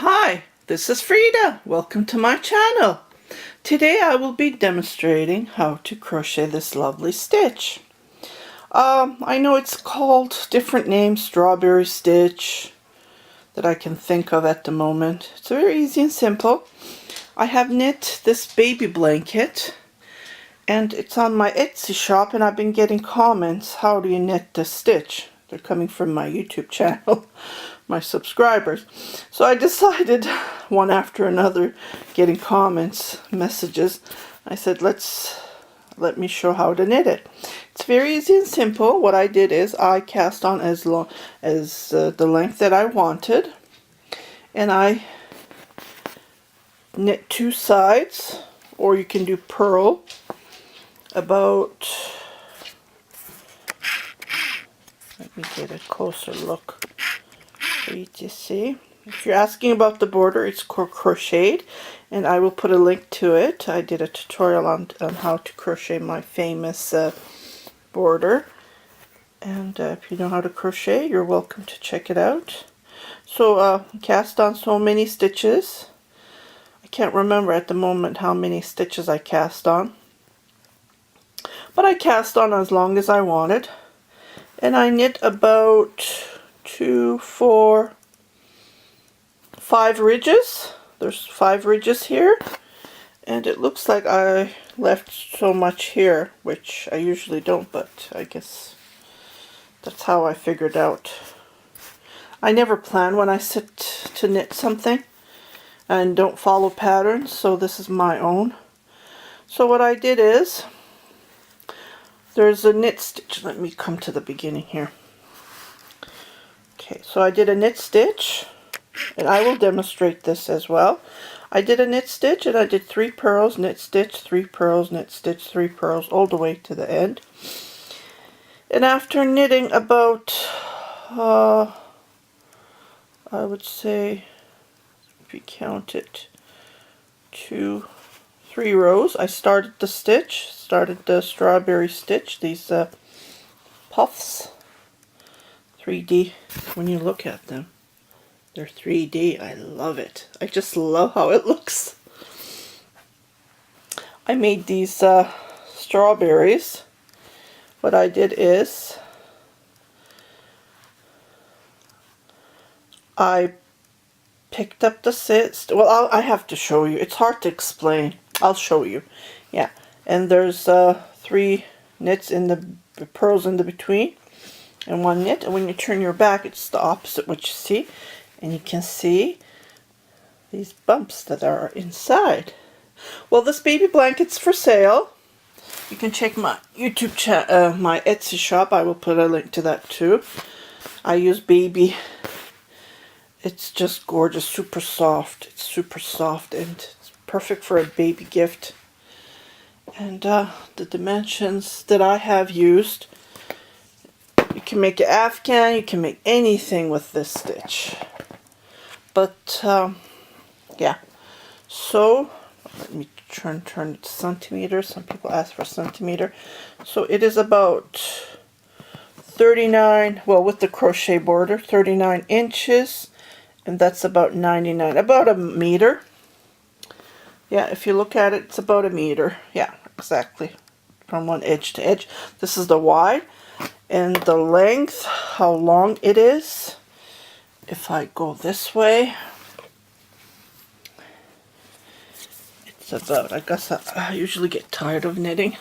Hi, this is Frida. Welcome to my channel. Today I will be demonstrating how to crochet this lovely stitch. I know it's called different names, strawberry stitch, that I can think of at the moment. It's very easy and simple. I have knit this baby blanket and it's on my Etsy shop, and I've been getting comments, how do you knit this stitch? They're coming from my YouTube channel, my subscribers. So I decided, one after another, getting comments, messages, I said let me show how to knit it. It's very easy and simple. What I did is I cast on as long as the length that I wanted, and I knit two sides, or you can do purl about, let me get a closer look for you to see. If you're asking about the border, it's crocheted, and I will put a link to it. I did a tutorial on how to crochet my famous border, and if you know how to crochet, you're welcome to check it out. So cast on so many stitches. I can't remember at the moment how many stitches I cast on, but I cast on as long as I wanted, and I knit about 2, 4, 5 ridges. There's 5 ridges here, and it looks like I left so much here, which I usually don't, but I guess that's how I figured out. I never plan when I sit to knit something and don't follow patterns, so this is my own. So what I did is, there's a knit stitch. Let me come to the beginning here. Okay, so I did a knit stitch, and I will demonstrate this as well. I did a knit stitch, and I did 3 purls, knit stitch, 3 purls, knit stitch, 3 purls, all the way to the end. And after knitting about, I would say, if you count it, 2, 3 rows, I started the stitch, started the strawberry stitch, these puffs, 3D, when you look at them, they're 3D, I love it, I just love how it looks. I made these strawberries. What I did is, I picked up the well, I have to show you, it's hard to explain, I'll show you. Yeah, and there's 3 knits in the purls in the between, and 1 knit, and when you turn your back, it's the opposite what you see, and you can see these bumps that are inside. Well, this baby blanket's for sale. You can check my YouTube channel, my Etsy shop. I will put a link to that too. I use baby. It's just gorgeous, super soft. It's super soft, and it's perfect for a baby gift. And the dimensions that I have used, you can make an Afghan, you can make anything with this stitch. But yeah, so let me turn it to centimeters. Some people ask for centimeter. So it is about 39, well, with the crochet border, 39 inches, and that's about 99, about a meter. Yeah, if you look at it, it's about a meter. Yeah, exactly, from one edge to edge. This is the wide, and the length, how long it is, if I go this way, it's about, I guess I usually get tired of knitting,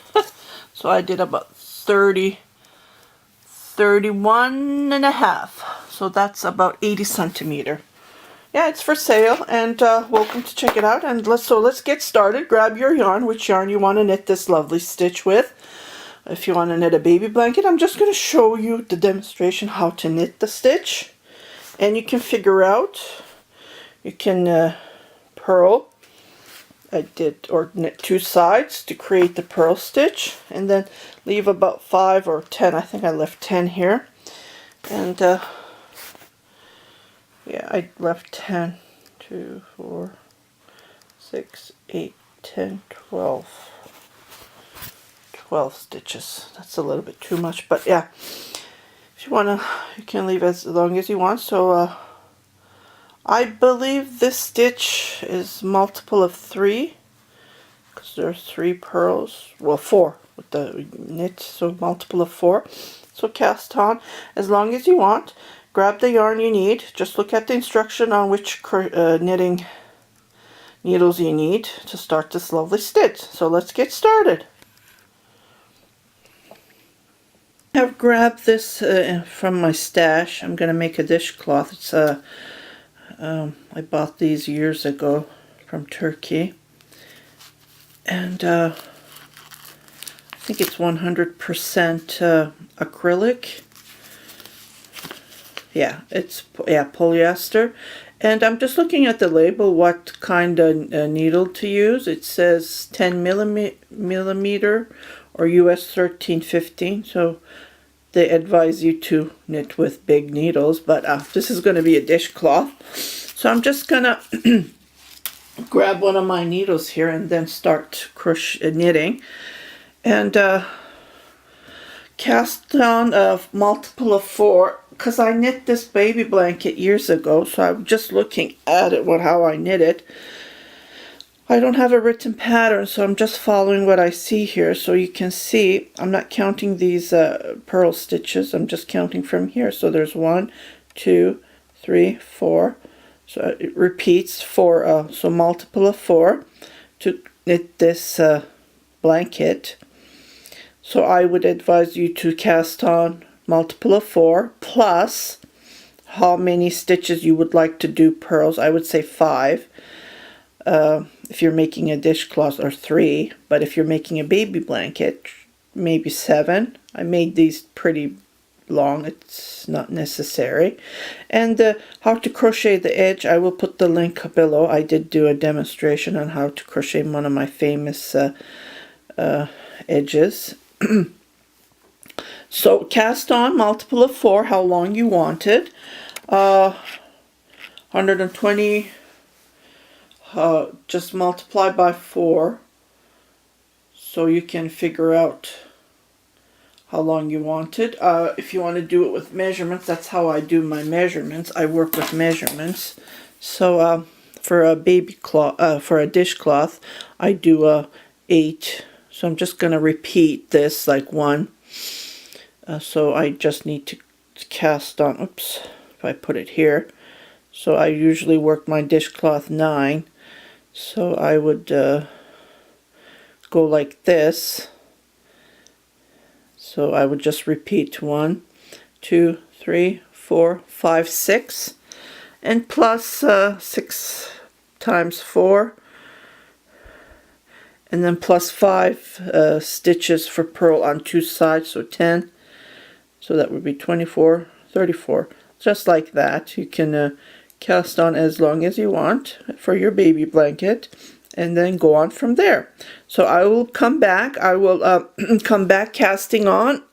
so I did about 31 and a half, so that's about 80 centimeter. Yeah, it's for sale, and welcome to check it out. And let's get started. Grab your yarn, which yarn you want to knit this lovely stitch with. If you want to knit a baby blanket, I'm just going to show you the demonstration how to knit the stitch, and you can figure out, you can purl, I did, or knit 2 sides to create the purl stitch, and then leave about 5 or 10, I think I left 10 here, and yeah, I left 10, 2, 4, 6, 8, 10, 12 stitches. That's a little bit too much, but yeah, if you want to, you can leave as long as you want. So I believe this stitch is multiple of 3, because there are 3 pearls, well 4 with the knit, so multiple of 4. So cast on as long as you want. Grab the yarn you need. Just look at the instruction on which knitting needles you need to start this lovely stitch. So let's get started. I've grabbed this from my stash. I'm going to make a dishcloth. It's I bought these years ago from Turkey, and I think it's 100% acrylic. Yeah, it's polyester. And I'm just looking at the label what kind of needle to use. It says 10 millimeter or US 13-15. So they advise you to knit with big needles, but this is going to be a dishcloth. So I'm just going to grab one of my needles here and then start knitting. And cast on a multiple of 4, because I knit this baby blanket years ago, so I'm just looking at it, how I knit it. I don't have a written pattern, so I'm just following what I see here. So you can see I'm not counting these purl stitches, I'm just counting from here. So there's 1, 2, 3, 4. So it repeats 4, so multiple of 4 to knit this blanket. So I would advise you to cast on multiple of 4 plus how many stitches you would like to do purls. I would say 5 if you're making a dishcloth, or 3, but if you're making a baby blanket, maybe 7. I made these pretty long, it's not necessary. And how to crochet the edge, I will put the link below. I did do a demonstration on how to crochet one of my famous edges. So cast on multiple of 4 how long you wanted. 120, just multiply by 4 so you can figure out how long you wanted. If you want to do it with measurements, that's how I do my measurements. I work with measurements. So for a for a dishcloth, I do 8. So I'm just going to repeat this like 1. So I just need to cast on, oops, if I put it here. So I usually work my dishcloth 9. So I would go like this. So I would just repeat 1, 2, 3, 4, 5, 6. And plus 6 times 4. And then plus 5 stitches for purl on 2 sides, so 10. So that would be 24, 34. Just like that. You can cast on as long as you want for your baby blanket, and then go on from there. So I will come back. I will come back casting on,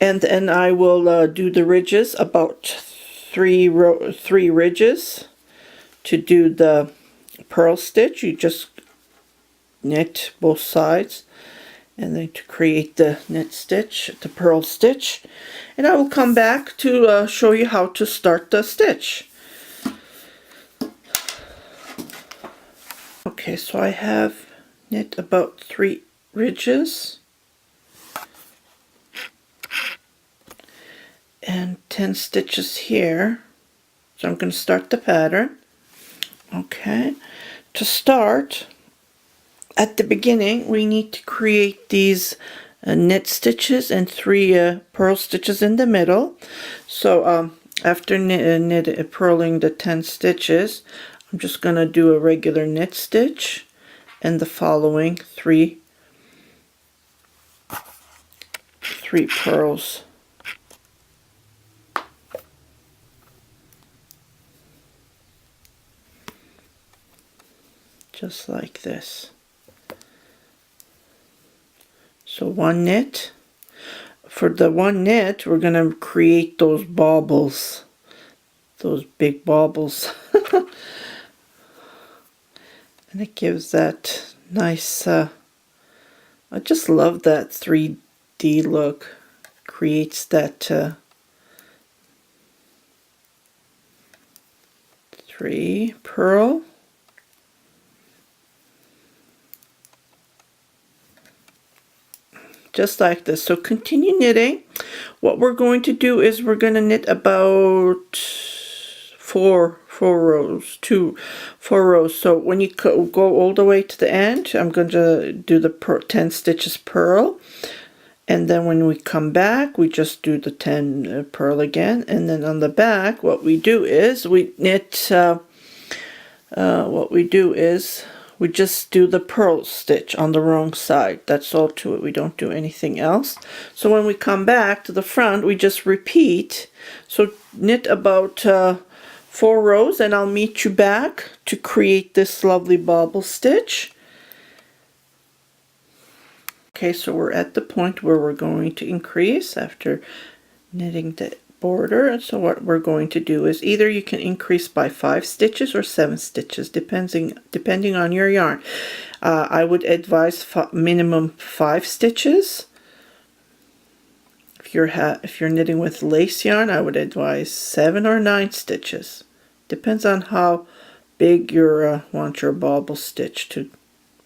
and then I will do the ridges, about 3 ridges to do the purl stitch. You just knit both sides, and then to create the knit stitch, the purl stitch, and I will come back to show you how to start the stitch. Okay, so I have knit about 3 ridges and 10 stitches here. So I'm going to start the pattern. Okay, to start, at the beginning we need to create these knit stitches and 3 purl stitches in the middle. So after purling the 10 stitches, I'm just going to do a regular knit stitch and the following 3 purls. Just like this. So 1 knit. For the 1 knit, we're going to create those bobbles, those big bobbles. And it gives that nice, I just love that 3D look. Creates that 3 purl, just like this. So continue knitting. What we're going to do is we're going to knit about four rows, 4 rows. So when you go all the way to the end, I'm going to do the 10 stitches purl, and then when we come back we just do the 10 purl again, and then on the back what we do is we knit we just do the purl stitch on the wrong side. That's all to it. We don't do anything else. So when we come back to the front, we just repeat. So knit about 4 rows, and I'll meet you back to create this lovely bobble stitch. Okay, so we're at the point where we're going to increase after knitting the border. And so what we're going to do is either you can increase by 5 stitches or 7 stitches, depending on your yarn. I would advise minimum 5 stitches. If you're knitting with lace yarn, I would advise 7 or 9 stitches. Depends on how big you want your bobble stitch to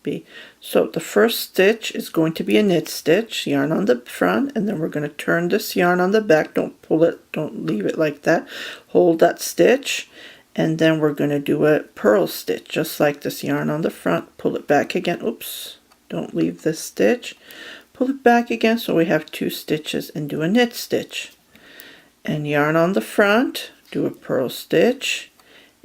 be. So the first stitch is going to be a knit stitch, yarn on the front, and then we're going to turn this yarn on the back. Don't pull it, don't leave it like that. Hold that stitch, and then we're going to do a purl stitch just like this. Yarn on the front, pull it back again. Oops, don't leave this stitch. Pull it back again, so we have 2 stitches, and do a knit stitch, and yarn on the front, do a purl stitch,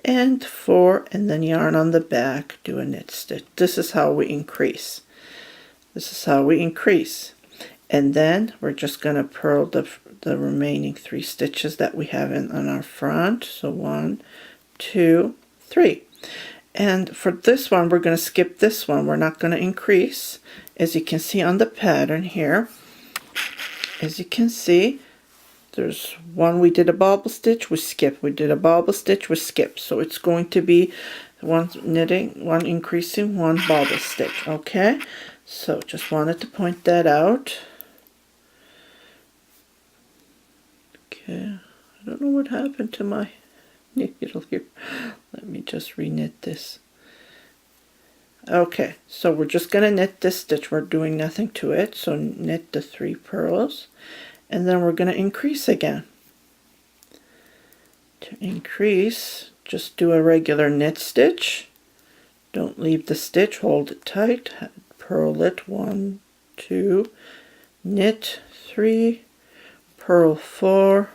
and 4, and then yarn on the back, do a knit stitch. This is how we increase. This is how we increase. And then we're just going to purl the remaining 3 stitches that we have on our front. So 1, 2, 3. And for this one, we're going to skip this one. We're not going to increase. As you can see on the pattern here, as you can see, there's one we did a bobble stitch, we skip. We did a bobble stitch, we skip. So it's going to be 1 knitting, 1 increasing, 1 bobble stitch. Okay, so just wanted to point that out. Okay, I don't know what happened to my needle here. Let me just re-knit this. Okay, so we're just going to knit this stitch. We're doing nothing to it. So knit the 3 purls, and then we're going to increase again. To increase, just do a regular knit stitch. Don't leave the stitch, hold it tight, purl it, 1, 2, knit 3, purl 4,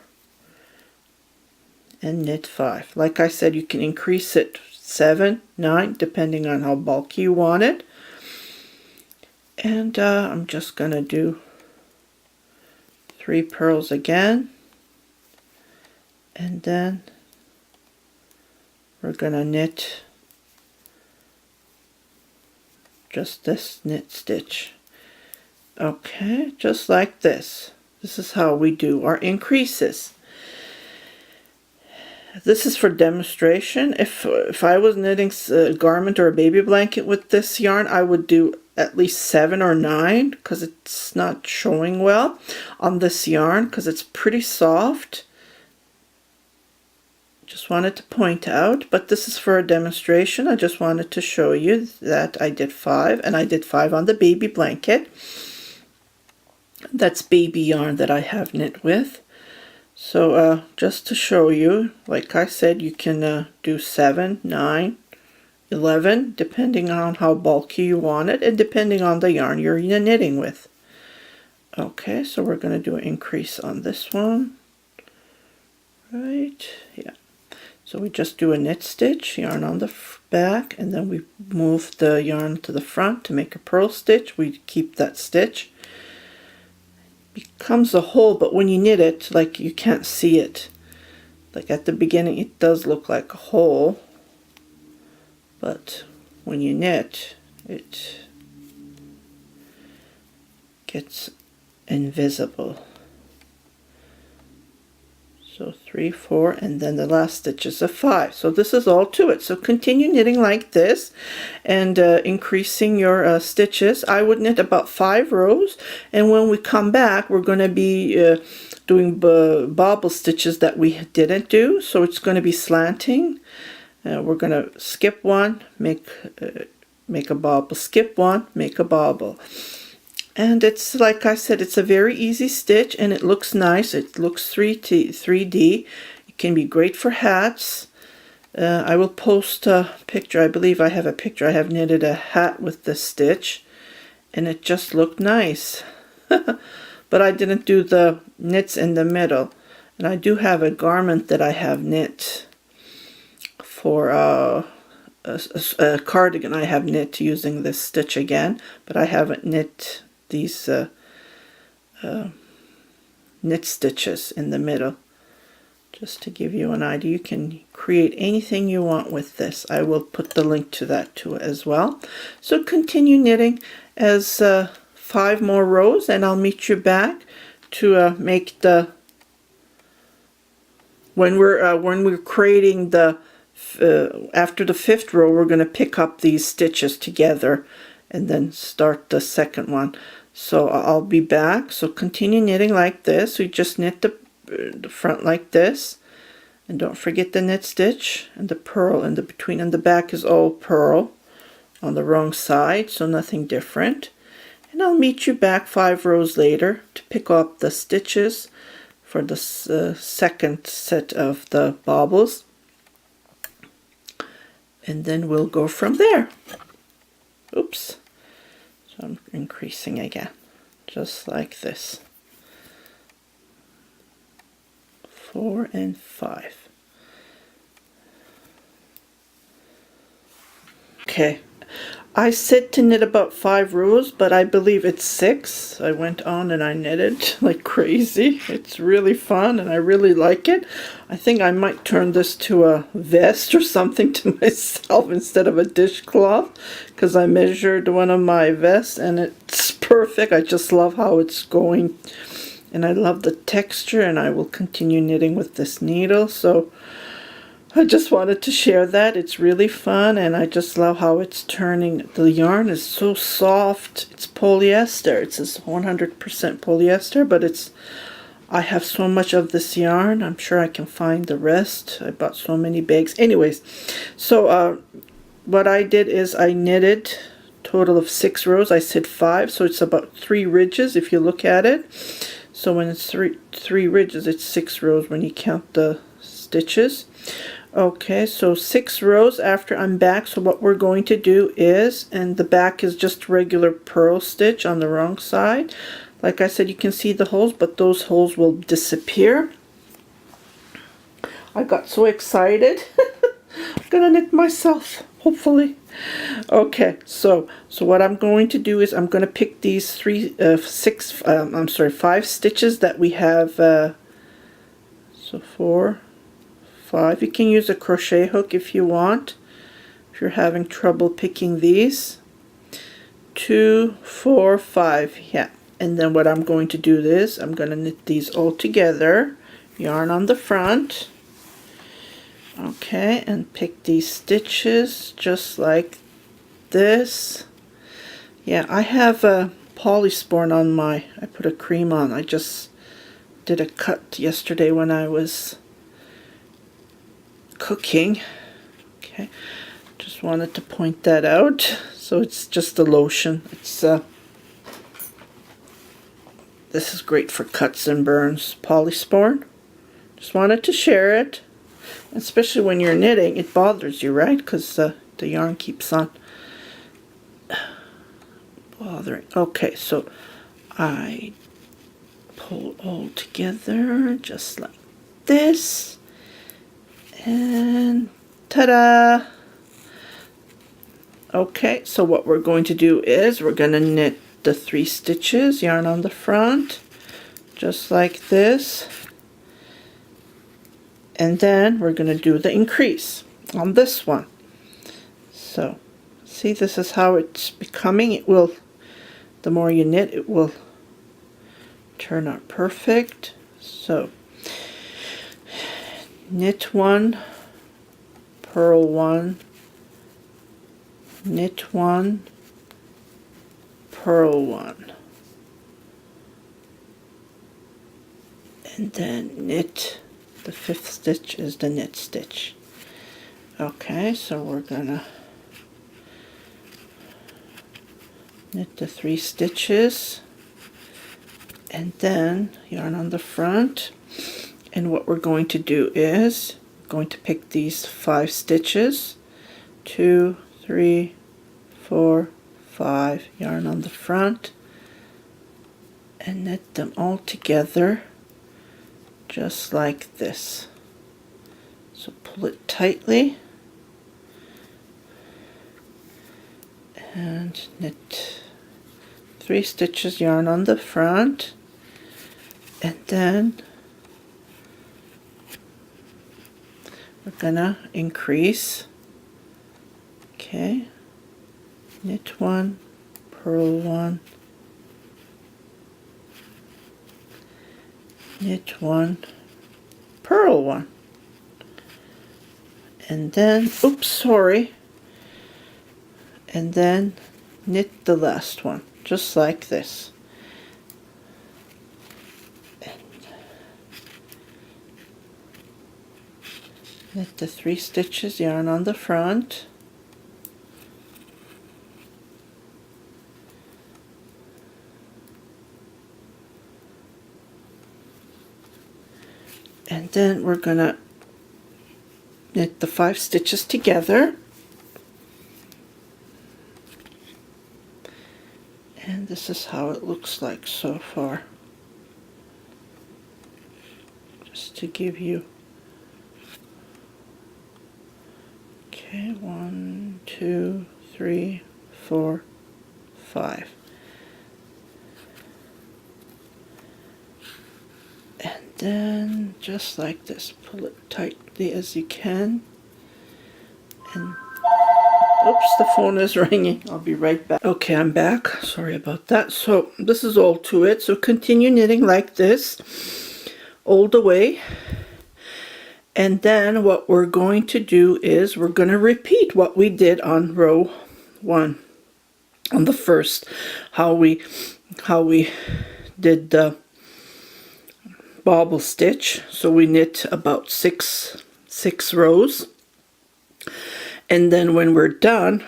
and knit 5. Like I said, you can increase it 7, 9, depending on how bulky you want it. And I'm just going to do 3 purls again, and then we're going to knit just this knit stitch. Okay, just like this. This is how we do our increases. This is for demonstration. If I was knitting a garment or a baby blanket with this yarn, I would do at least 7 or 9, because it's not showing well on this yarn because it's pretty soft. Just wanted to point out, but this is for a demonstration. I just wanted to show you that I did 5, and I did 5 on the baby blanket. That's baby yarn that I have knit with. So just to show you, like I said, you can do 7, 9, 11, depending on how bulky you want it, and depending on the yarn you're knitting with. Okay, so we're going to do an increase on this one. Right, yeah. So we just do a knit stitch, yarn on the back, and then we move the yarn to the front to make a purl stitch. We keep that stitch. Becomes a hole, but when you knit it, like, you can't see it. Like at the beginning it does look like a hole, but when you knit it gets invisible. So 3, 4, and then the last stitch is a 5. So this is all to it. So continue knitting like this, and increasing your stitches. I would knit about 5 rows, and when we come back we're going to be doing bobble stitches that we didn't do. So it's going to be slanting, We're going to skip one, make a bobble, skip one, make a bobble. And it's, like I said, it's a very easy stitch, and it looks nice. It looks 3D. It can be great for hats. I will post a picture. I believe I have a picture. I have knitted a hat with this stitch, and it just looked nice. But I didn't do the knits in the middle. And I do have a garment that I have knit for a cardigan. I have knit using this stitch again, but I haven't knit these knit stitches in the middle. Just to give you an idea, you can create anything you want with this. I will put the link to that too as well. So continue knitting as 5 more rows, and I'll meet you back to make the, when we're creating the after the 5th row, we're going to pick up these stitches together and then start the second one. So I'll be back. So continue knitting like this. We just knit the front like this, and don't forget the knit stitch and the purl in the between, and the back is all purl on the wrong side, so nothing different. And I'll meet you back 5 rows later to pick up the stitches for the second set of the bobbles, and then we'll go from there. Oops, so I'm increasing again, just like this. 4 and 5. Okay, I said to knit about 5 rows, but I believe it's 6. I went on and I knitted like crazy. It's really fun and I really like it. I think I might turn this to a vest or something to myself instead of a dishcloth, because I measured one of my vests and it's perfect. I just love how it's going. And I love the texture, and I will continue knitting with this needle. So I just wanted to share that. It's really fun, and I just love how it's turning. The yarn is so soft. It's polyester. It's 100% polyester, but I have so much of this yarn. I'm sure I can find the rest. I bought so many bags. Anyways, so what I did is I knitted total of 6 rows. I said 5, so it's about 3 ridges if you look at it. So when it's three ridges, it's 6 rows when you count the stitches. Okay, so 6 rows after I'm back. So what we're going to do is, and the back is just regular purl stitch on the wrong side. Like I said, you can see the holes, but those holes will disappear. I got so excited. I'm gonna knit myself, hopefully. Okay, so what I'm going to do is I'm going to pick these 5 stitches that we have. So 4, 5. You can use a crochet hook if you want, if you're having trouble picking these. 2, 4, 5. Yeah, and then what I'm going to do is I'm going to knit these all together. Yarn on the front. Okay, and pick these stitches just like this. Yeah, I have a polysporin on I put a cream on. I just did a cut yesterday when I was cooking. Okay, just wanted to point that out. So it's just a lotion. It's this is great for cuts and burns. Polysporin. Just wanted to share it. Especially when you're knitting, it bothers you, right? Because the yarn keeps on bothering. Okay, so I pull all together just like this, and ta-da! Okay, so what we're going to do is we're going to knit the 3 stitches, yarn on the front, just like this. And then we're going to do the increase on this one. So, see, this is how it's becoming. It will, the more you knit, it will turn out perfect. So, knit 1, purl 1, knit 1, purl 1, and then knit. The 5th stitch is the knit stitch. Okay, so we're gonna knit the 3 stitches and then yarn on the front. And what we're going to do is going to pick these 5 stitches, 2, 3, 4, 5, yarn on the front, and knit them all together just like this. So pull it tightly and knit 3 stitches, yarn on the front, and then we're gonna increase. Okay, knit 1, purl 1, knit 1, purl 1, and then, oops, sorry, and then knit the last one just like this. And knit the 3 stitches, yarn on the front, and then we're gonna knit the 5 stitches together, and this is how it looks like so far, just to give you, okay, 1, 2, 3, 4, 5. And then just like this, pull it tightly as you can, and oops, the phone is ringing. I'll be right back. Okay, I'm back. Sorry about that. So this is all to it. So continue knitting like this all the way. And then what we're going to do is we're going to repeat what we did on row 1, on the first, how we did the bobble stitch. So we knit about six rows, and then when we're done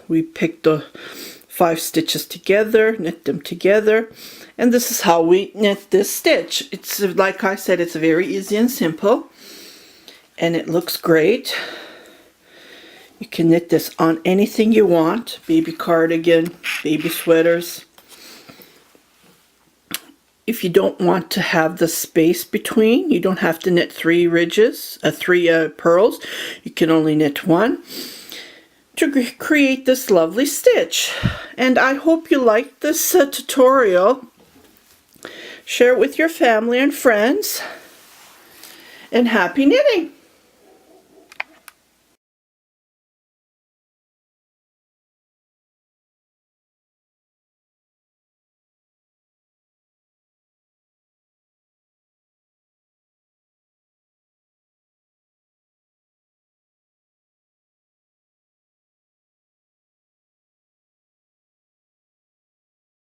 we pick the 5 stitches together, knit them together, and this is how we knit this stitch. It's like I said, it's very easy and simple, and it looks great. You can knit this on anything you want, baby cardigan, baby sweaters. If you don't want to have the space between, you don't have to knit 3 ridges, 3 purls. You can only knit 1 to create this lovely stitch. And I hope you liked this tutorial. Share it with your family and friends. And happy knitting!